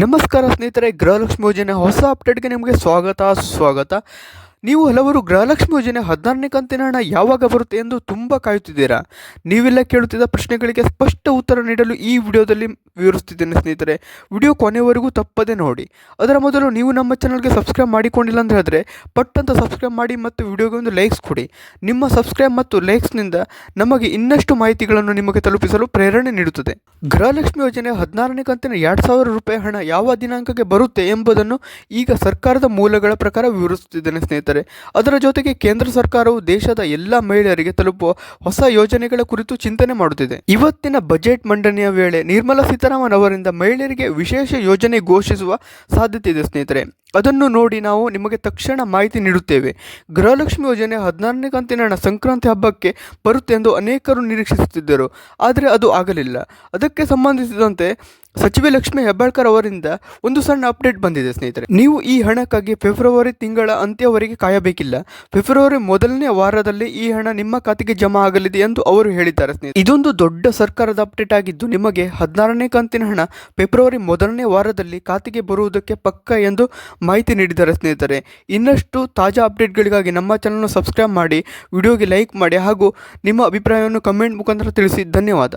ನಮಸ್ಕಾರ ಸ್ನೇಹಿತರೆ, ಗೃಹಲಕ್ಷ್ಮಿ ಯೋಜನೆ ಹೊಸ ಅಪ್ಡೇಟ್ಗೆ ನಿಮಗೆ ಸ್ವಾಗತ. ನೀವು ಹಲವರು ಗೃಹಲಕ್ಷ್ಮಿ ಯೋಜನೆ 14ನೇ ಕಂತಿನ ಹಣ ಯಾವಾಗ ಬರುತ್ತೆ ಎಂದು ತುಂಬ ಕಾಯುತ್ತಿದ್ದೀರಾ. ನೀವೆಲ್ಲ ಕೇಳುತ್ತಿದ್ದ ಪ್ರಶ್ನೆಗಳಿಗೆ ಸ್ಪಷ್ಟ ಉತ್ತರ ನೀಡಲು ಈ ವಿಡಿಯೋದಲ್ಲಿ ವಿವರಿಸುತ್ತಿದ್ದೇನೆ ಸ್ನೇಹಿತರೆ. ವಿಡಿಯೋ ಕೊನೆಯವರೆಗೂ ತಪ್ಪದೆ ನೋಡಿ. ಅದರ ಮೊದಲು ನೀವು ನಮ್ಮ ಚಾನಲ್ಗೆ ಸಬ್ಸ್ಕ್ರೈಬ್ ಮಾಡಿಕೊಂಡಿಲ್ಲ ಅಂತ ಹೇಳಿದ್ರೆ ಪಟ್ಟಂತ ಸಬ್ಸ್ಕ್ರೈಬ್ ಮಾಡಿ ಮತ್ತು ವಿಡಿಯೋಗೆ ಒಂದು ಲೈಕ್ಸ್ ಕೊಡಿ. ನಿಮ್ಮ ಸಬ್ಸ್ಕ್ರೈಬ್ ಮತ್ತು ಲೈಕ್ಸ್ನಿಂದ ನಮಗೆ ಇನ್ನಷ್ಟು ಮಾಹಿತಿಗಳನ್ನು ನಿಮಗೆ ತಲುಪಿಸಲು ಪ್ರೇರಣೆ ನೀಡುತ್ತದೆ. ಗೃಹಲಕ್ಷ್ಮಿ ಯೋಜನೆ 16ನೇ ಕಂತಿನ 2,000 ರೂಪಾಯಿ ಹಣ ಯಾವ ದಿನಾಂಕಕ್ಕೆ ಬರುತ್ತೆ ಎಂಬುದನ್ನು ಈಗ ಸರ್ಕಾರದ ಮೂಲಗಳ ಪ್ರಕಾರ ವಿವರಿಸುತ್ತಿದ್ದೇನೆ ಸ್ನೇಹಿತರೆ. ಅದರ ಜೊತೆಗೆ ಕೇಂದ್ರ ಸರ್ಕಾರವು ದೇಶದ ಎಲ್ಲ ಮಹಿಳೆಯರಿಗೆ ತಲುಪುವ ಹೊಸ ಯೋಜನೆಗಳ ಕುರಿತು ಚಿಂತನೆ ಮಾಡುತ್ತಿದೆ. ಇವತ್ತಿನ ಬಜೆಟ್ ಮಂಡನೆಯ ವೇಳೆ ನಿರ್ಮಲಾ ಸೀತಾರಾಮನ್ ಅವರಿಂದ ಮಹಿಳೆಯರಿಗೆ ವಿಶೇಷ ಯೋಜನೆ ಘೋಷಿಸುವ ಸಾಧ್ಯತೆ ಇದೆ ಸ್ನೇಹಿತರೆ. ಅದನ್ನು ನೋಡಿ ನಾವು ನಿಮಗೆ ತಕ್ಷಣ ಮಾಹಿತಿ ನೀಡುತ್ತೇವೆ. ಗೃಹಲಕ್ಷ್ಮಿ ಯೋಜನೆ 16ನೇ ಕಂತಿನ ಹಣ ಸಂಕ್ರಾಂತಿ ಹಬ್ಬಕ್ಕೆ ಬರುತ್ತೆ ಎಂದು ಅನೇಕರು ನಿರೀಕ್ಷಿಸುತ್ತಿದ್ದರು, ಆದರೆ ಅದು ಆಗಲಿಲ್ಲ. ಅದಕ್ಕೆ ಸಂಬಂಧಿಸಿದಂತೆ ಸಚಿವೆ ಲಕ್ಷ್ಮಿ ಹೆಬ್ಬಾಳ್ಕರ್ ಅವರಿಂದ ಒಂದು ಸಣ್ಣ ಅಪ್ಡೇಟ್ ಬಂದಿದೆ ಸ್ನೇಹಿತರೆ. ನೀವು ಈ ಹಣಕ್ಕಾಗಿ ಫೆಬ್ರವರಿ ತಿಂಗಳ ಅಂತ್ಯವರೆಗೆ ಕಾಯಬೇಕಿಲ್ಲ. ಫೆಬ್ರವರಿ ಮೊದಲನೇ ವಾರದಲ್ಲಿ ಈ ಹಣ ನಿಮ್ಮ ಖಾತೆಗೆ ಜಮಾ ಆಗಲಿದೆ ಎಂದು ಅವರು ಹೇಳಿದ್ದಾರೆ ಸ್ನೇಹಿತರೆ. ಇದೊಂದು ದೊಡ್ಡ ಸರ್ಕಾರದ ಅಪ್ಡೇಟ್ ಆಗಿದ್ದು ನಿಮಗೆ 16ನೇ ಕಂತಿನ ಹಣ ಫೆಬ್ರವರಿ ಮೊದಲನೇ ವಾರದಲ್ಲಿ ಖಾತೆಗೆ ಬರುವುದಕ್ಕೆ ಪಕ್ಕ ಎಂದು ಮಾಹಿತಿ ನೀಡಿದ್ದಾರೆ ಸ್ನೇಹಿತರೆ. ಇನ್ನಷ್ಟು ತಾಜಾ ಅಪ್ಡೇಟ್ಗಳಿಗಾಗಿ ನಮ್ಮ ಚಾನಲ್ನ ಸಬ್ಸ್ಕ್ರೈಬ್ ಮಾಡಿ, ವಿಡಿಯೋಗೆ ಲೈಕ್ ಮಾಡಿ ಹಾಗೂ ನಿಮ್ಮ ಅಭಿಪ್ರಾಯವನ್ನು ಕಮೆಂಟ್ ಮುಖಾಂತರ ತಿಳಿಸಿ. ಧನ್ಯವಾದ.